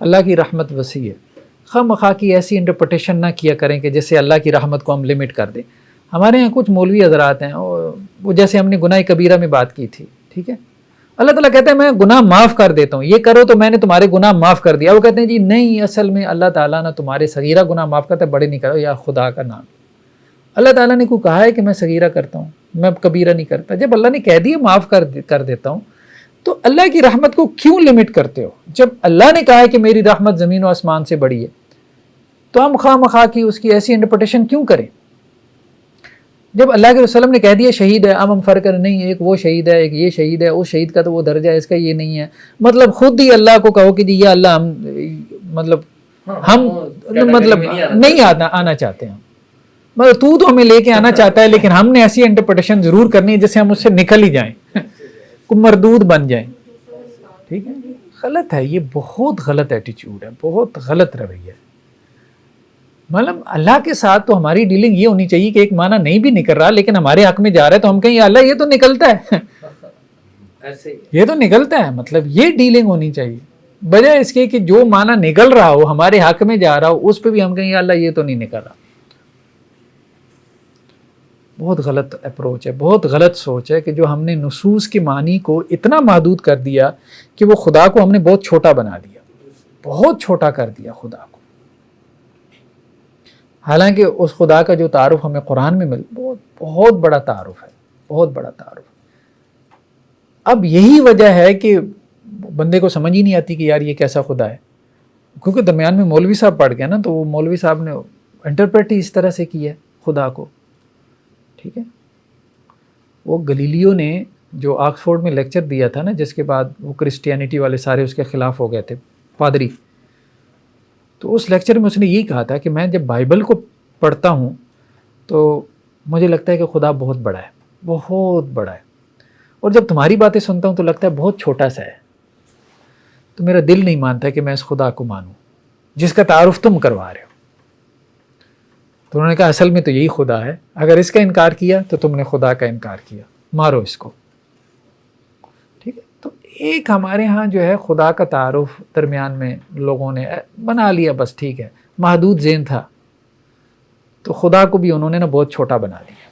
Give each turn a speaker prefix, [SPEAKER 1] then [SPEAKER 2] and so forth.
[SPEAKER 1] اللہ کی رحمت وسیع ہے. خواہ مخواہ کی ایسی انٹرپریٹیشن نہ کیا کریں کہ جیسے اللہ کی رحمت کو ہم لمٹ کر دیں. ہمارے یہاں کچھ مولوی حضرات ہیں، وہ جیسے ہم نے گناہ کبیرہ میں بات کی تھی، ٹھیک ہے، اللہ تعالیٰ کہتے ہیں میں گناہ معاف کر دیتا ہوں، یہ کرو تو میں نے تمہارے گناہ معاف کر دیا. وہ کہتے ہیں جی نہیں، اصل میں اللہ تعالیٰ نہ تمہارے صغیرہ گناہ معاف کرتا ہے، بڑے نہیں کرو، یا خدا کا نام. اللہ تعالیٰ نے کو کہا ہے کہ میں صغیرہ کرتا ہوں، میں کبیرہ نہیں کرتا. جب اللہ نے کہہ دیا معاف کر دیتا ہوں، تو اللہ کی رحمت کو کیوں لمٹ کرتے ہو؟ جب اللہ نے کہا ہے کہ میری رحمت زمین و آسمان سے بڑی ہے، تو ہم خواہ مخواہ کی اس کی ایسی انٹرپریٹیشن کیوں کریں؟ جب اللہ کے وسلم نے کہہ دیا شہید ہے، اب ہم فرق کر نہیں، ایک وہ شہید ہے، ایک یہ شہید ہے، اس شہید کا تو وہ درجہ ہے، اس کا یہ نہیں ہے. مطلب خود ہی اللہ کو کہو کہ جی یا اللہ ہم نہیں آنا چاہتے ہیں، مطلب تو ہمیں لے کے آنا چاہتا ہے، لیکن ہم نے ایسی انٹرپریٹیشن ضرور کرنی ہے جس سے ہم اس سے نکل ہی جائیں، کو مردود بن جائیں. ٹھیک ہے، غلط ہے، یہ بہت غلط ایٹیچیوڈ ہے، بہت غلط رویہ ہے. مطلب اللہ کے ساتھ تو ہماری ڈیلنگ یہ ہونی چاہیے کہ ایک معنی نہیں بھی نکل رہا لیکن ہمارے حق میں جا رہا ہے تو ہم کہیں اللہ یہ تو نکلتا ہے یہ تو نکلتا ہے، مطلب یہ ڈیلنگ ہونی چاہیے، بجائے اس کے کہ جو معنی نکل رہا ہو ہمارے حق میں جا رہا ہو اس پہ بھی ہم کہیں اللہ یہ تو نہیں نکل رہا. بہت غلط اپروچ ہے، بہت غلط سوچ ہے کہ جو ہم نے نصوص کے معنی کو اتنا محدود کر دیا کہ وہ خدا کو ہم نے بہت چھوٹا بنا دیا، بہت چھوٹا کر دیا خدا کو. حالانکہ اس خدا کا جو تعارف ہمیں قرآن میں بہت بڑا تعارف ہے، بہت بڑا تعارف. اب یہی وجہ ہے کہ بندے کو سمجھ ہی نہیں آتی کہ یار یہ کیسا خدا ہے، کیونکہ درمیان میں مولوی صاحب پڑھ گیا نا، تو وہ مولوی صاحب نے انٹرپریٹ ہی اس طرح سے کی ہے خدا کو. ٹھیک ہے، وہ گلیلیو نے جو آکسفورڈ میں لیکچر دیا تھا نا، جس کے بعد وہ کرسچینٹی والے سارے اس کے خلاف ہو گئے تھے، پادری، تو اس لیکچر میں اس نے یہی کہا تھا کہ میں جب بائبل کو پڑھتا ہوں تو مجھے لگتا ہے کہ خدا بہت بڑا ہے، بہت بڑا ہے، اور جب تمہاری باتیں سنتا ہوں تو لگتا ہے بہت چھوٹا سا ہے. تو میرا دل نہیں مانتا کہ میں اس خدا کو مانوں جس کا تعارف تم کروا رہے ہو. تو انہوں نے کہا اصل میں تو یہی خدا ہے، اگر اس کا انکار کیا تو تم نے خدا کا انکار کیا، مارو اس کو. ٹھیک ہے، تو ایک ہمارے ہاں جو ہے خدا کا تعارف درمیان میں لوگوں نے بنا لیا، بس ٹھیک ہے، محدود ذہن تھا، تو خدا کو بھی انہوں نے نا بہت چھوٹا بنا دیا.